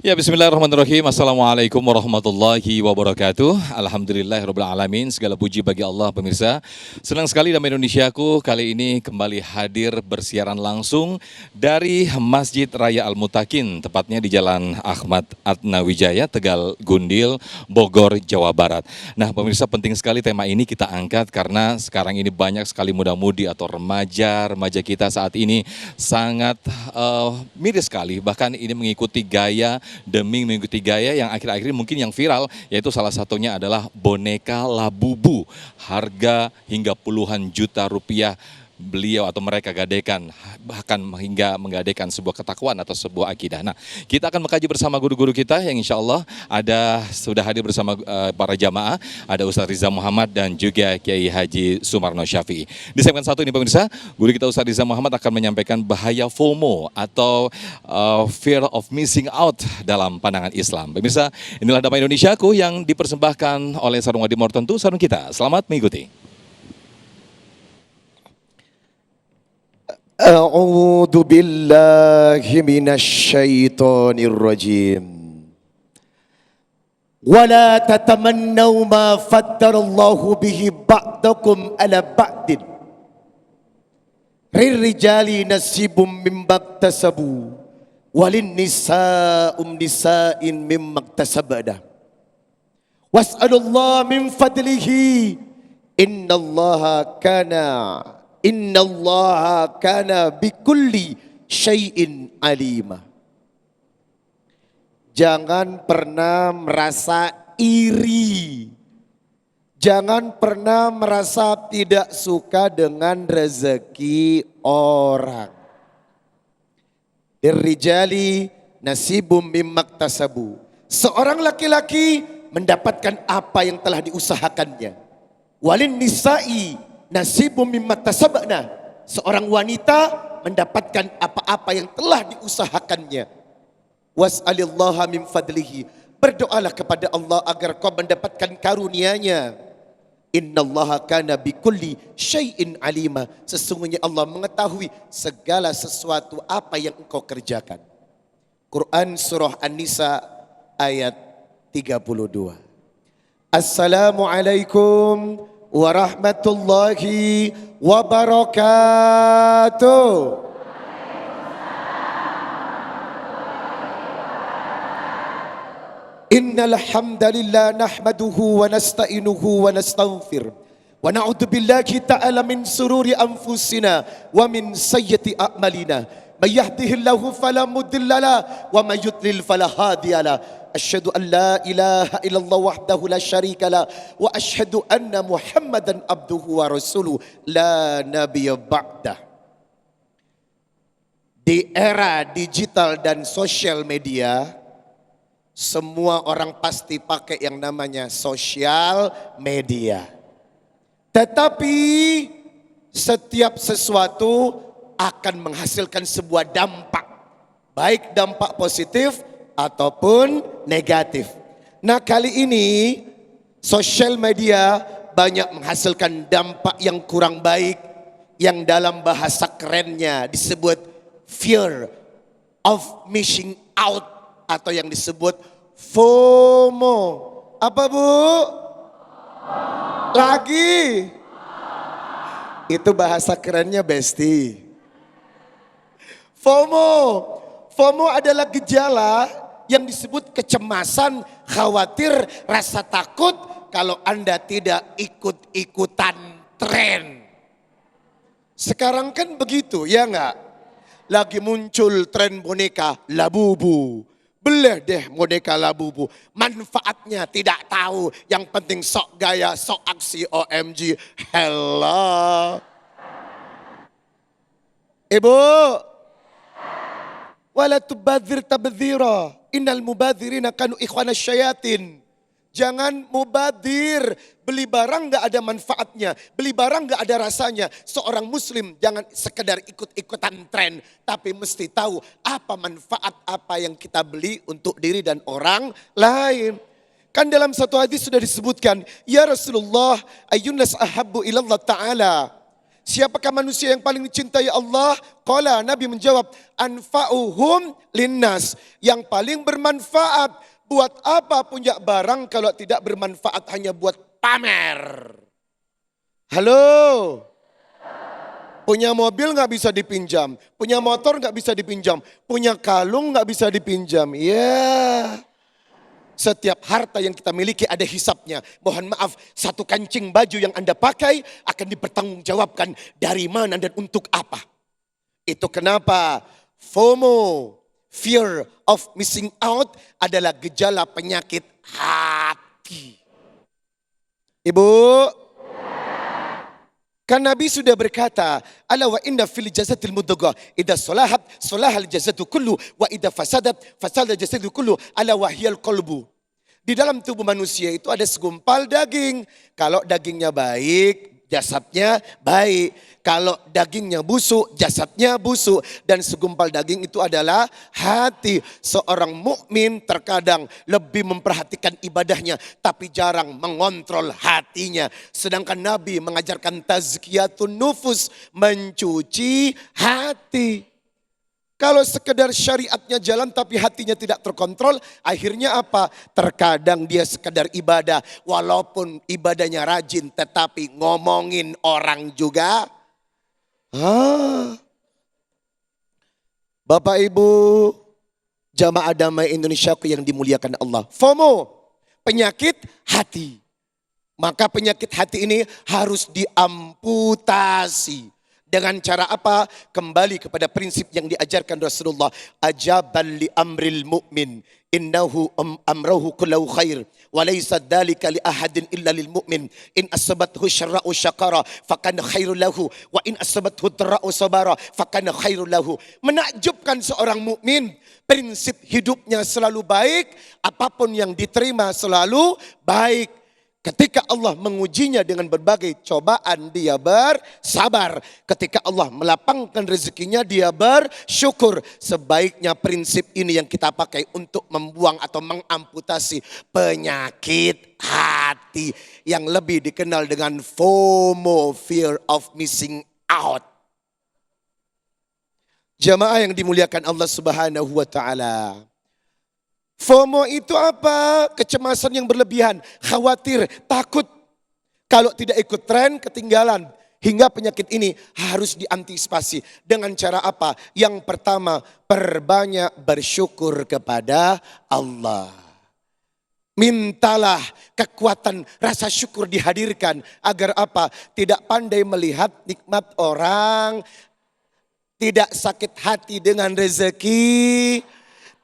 Ya, bismillahirrahmanirrahim. Assalamualaikum warahmatullahi wabarakatuh. Alhamdulillahirrahmanirrahim. Segala puji bagi Allah, pemirsa. Senang sekali Damai Indonesiaku kali ini kembali hadir bersiaran langsung dari Masjid Raya Al-Mutakin, tepatnya di Jalan Ahmad Atnawijaya, Tegal Gundil, Bogor, Jawa Barat. Nah, pemirsa, penting sekali tema ini kita angkat karena sekarang ini banyak sekali muda-mudi atau remaja kita saat ini sangat miris sekali. Bahkan ini mengikuti gaya demi mengikuti gaya yang akhir-akhir ini mungkin yang viral, yaitu salah satunya adalah boneka Labubu. Harga hingga puluhan juta rupiah beliau atau mereka gadekan, bahkan hingga menggadekan sebuah ketakwaan atau sebuah akidah. Nah, kita akan mengkaji bersama guru-guru kita yang insya Allah sudah hadir bersama para jamaah, ada Ustaz Riza Muhammad dan juga Kiai Haji Sumarno Syafi'i. Di segmen satu ini pemirsa, guru kita Ustaz Riza Muhammad akan menyampaikan bahaya FOMO atau fear of missing out dalam pandangan Islam. Pemirsa, inilah Damai Indonesiaku yang dipersembahkan oleh Sarung Adi Mortentu, sarung kita. Selamat mengikuti. أعوذ بالله من الشيطان الرجيم ولا تتمنوا ما فضل الله به بعضكم على بعض للرجال نصيب مما اكتسبوا وللنساء نساء مما اكتسبن واسألوا الله من فضله إن الله كان Innallaha kana bikulli syai'in alima. Jangan pernah merasa iri. Jangan pernah merasa tidak suka dengan rezeki orang. Irrijali nasibum mimmaktasabu. Seorang laki-laki mendapatkan apa yang telah diusahakannya. Walin nisa'i nasibum mimma tasabna. Seorang wanita mendapatkan apa-apa yang telah diusahakannya. Was'alillaha min fadlihi. Berdoalah kepada Allah agar kau mendapatkan karunia-Nya. Innallaha kana bikulli syai'in alima. Sesungguhnya Allah mengetahui segala sesuatu apa yang engkau kerjakan. Quran surah An-Nisa ayat 32. Assalamualaikum warahmatullahi wabarakatuh. Innal hamdalillah nahmaduhu wa nasta'inuhu wa nastaghfir wa na'udzu billahi ta'ala min sururi anfusina wa min sayyiati a'malina. May yahdihillahu fala mudilla lahu wa may yudlil fala hadiya lahu. Asyhadu an la ilaha illallah wahdahu la syarika la wa asyhadu anna Muhammadan abduhu wa rasuluh la nabiyya ba'dah. Di era digital dan sosial media, semua orang pasti pakai yang namanya sosial media. Tetapi setiap sesuatu akan menghasilkan sebuah dampak, baik dampak positif ataupun negatif. Nah, kali ini sosial media banyak menghasilkan dampak yang kurang baik, yang dalam bahasa kerennya disebut fear of missing out atau yang disebut FOMO. Apa Bu? Lagi? Itu bahasa kerennya Besti. FOMO adalah gejala yang disebut kecemasan, khawatir, rasa takut kalau Anda tidak ikut-ikutan tren. Sekarang kan begitu, ya enggak? Lagi muncul tren boneka Labubu. Beli deh boneka Labubu. Manfaatnya tidak tahu, yang penting sok gaya, sok aksi, OMG. Hello. Ibu. Wala tubadzir tabdzira. Innal mubadzirina kanu ikhwanas syayatin. Jangan mubadir. Beli barang gak ada manfaatnya. Beli barang gak ada rasanya. Seorang muslim jangan sekedar ikut-ikutan tren. Tapi mesti tahu apa manfaat apa yang kita beli untuk diri dan orang lain. Kan dalam satu hadis sudah disebutkan. Ya Rasulullah, ayyun nas ahabbu ilallah ta'ala. Siapakah manusia yang paling dicintai Allah? Qala, Nabi menjawab, anfa'uhum linnas. Yang paling bermanfaat. Buat apa punya barang kalau tidak bermanfaat hanya buat pamer? Halo? Punya mobil nggak bisa dipinjam. Punya motor nggak bisa dipinjam. Punya kalung nggak bisa dipinjam. Ya. Setiap harta yang kita miliki ada hisapnya. Mohon maaf, satu kancing baju yang Anda pakai akan dipertanggungjawabkan dari mana dan untuk apa. Itu kenapa FOMO, fear of missing out, adalah gejala penyakit hati. Ibu, kan Nabi sudah berkata, ala wa inna fil jasadil mudghah idza salahat salahal jasadu kullu wa idza fasadat fasada jasadu kullu ala wahyal qalbu. Di dalam tubuh manusia itu ada segumpal daging. Kalau dagingnya baik, jasadnya baik. Kalau dagingnya busuk, jasadnya busuk. Dan segumpal daging itu adalah hati. Seorang mukmin terkadang lebih memperhatikan ibadahnya, tapi jarang mengontrol hatinya. Sedangkan Nabi mengajarkan tazkiyatun nufus, mencuci hati. Kalau sekedar syariatnya jalan tapi hatinya tidak terkontrol, akhirnya apa? Terkadang dia sekedar ibadah, walaupun ibadahnya rajin tetapi ngomongin orang juga. Bapak Ibu, jamaah damai Indonesia yang dimuliakan Allah. FOMO, penyakit hati. Maka penyakit hati ini harus diamputasi. Dengan cara apa? Kembali kepada prinsip yang diajarkan Rasulullah. Ajaban li amril mu'min. Innahu amrahu kullahu khair. Walaysa dhalika li ahadin illa lil mu'min. In asabathu syarra'u syakara. Fakana khairul lahu. Wa in asabathu darra'u sabara. Fakana khairul lahu. Menakjubkan seorang mukmin. Prinsip hidupnya selalu baik. Apapun yang diterima selalu baik. Ketika Allah mengujinya dengan berbagai cobaan, dia bersabar. Ketika Allah melapangkan rezekinya, dia bersyukur. Sebaiknya prinsip ini yang kita pakai untuk membuang atau mengamputasi penyakit hati. Yang lebih dikenal dengan FOMO, fear of missing out. Jamaah yang dimuliakan Allah Subhanahu wa ta'ala. FOMO itu apa? Kecemasan yang berlebihan, khawatir, takut. Kalau tidak ikut tren, ketinggalan. Hingga penyakit ini harus diantisipasi. Dengan cara apa? Yang pertama, perbanyak bersyukur kepada Allah. Mintalah kekuatan rasa syukur dihadirkan. Agar apa? Tidak pandai melihat nikmat orang. Tidak sakit hati dengan rezeki.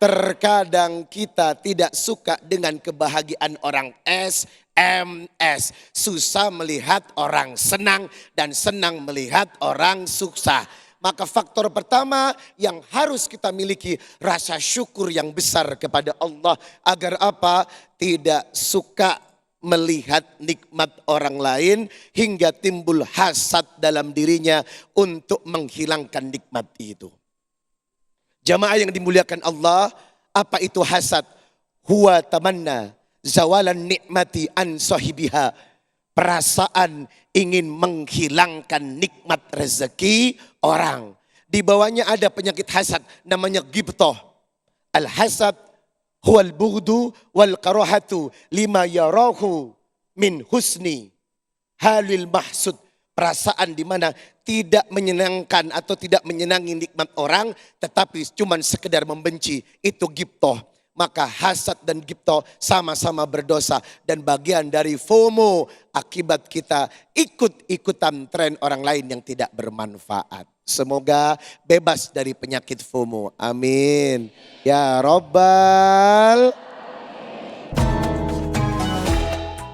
Terkadang kita tidak suka dengan kebahagiaan orang SMS. Susah melihat orang senang dan senang melihat orang susah. Maka faktor pertama yang harus kita miliki, rasa syukur yang besar kepada Allah. Agar apa? Tidak suka melihat nikmat orang lain hingga timbul hasad dalam dirinya untuk menghilangkan nikmat itu. Jamaah yang dimuliakan Allah, apa itu hasad? Huwa tamanna zawalan nikmati an sahibiha. Perasaan ingin menghilangkan nikmat rezeki orang. Di bawahnya ada penyakit hasad namanya ghibthah. Al-hasad huwal bughdu wal karahatu lima yarahu min husni halil mahsud. Perasaan di mana tidak menyenangkan atau tidak menyenangi nikmat orang, tetapi cuma sekedar membenci, itu ghibthah. Maka hasad dan ghibthah sama-sama berdosa dan bagian dari FOMO, akibat kita ikut-ikutan tren orang lain yang tidak bermanfaat. Semoga bebas dari penyakit FOMO. Amin. Ya Rabbal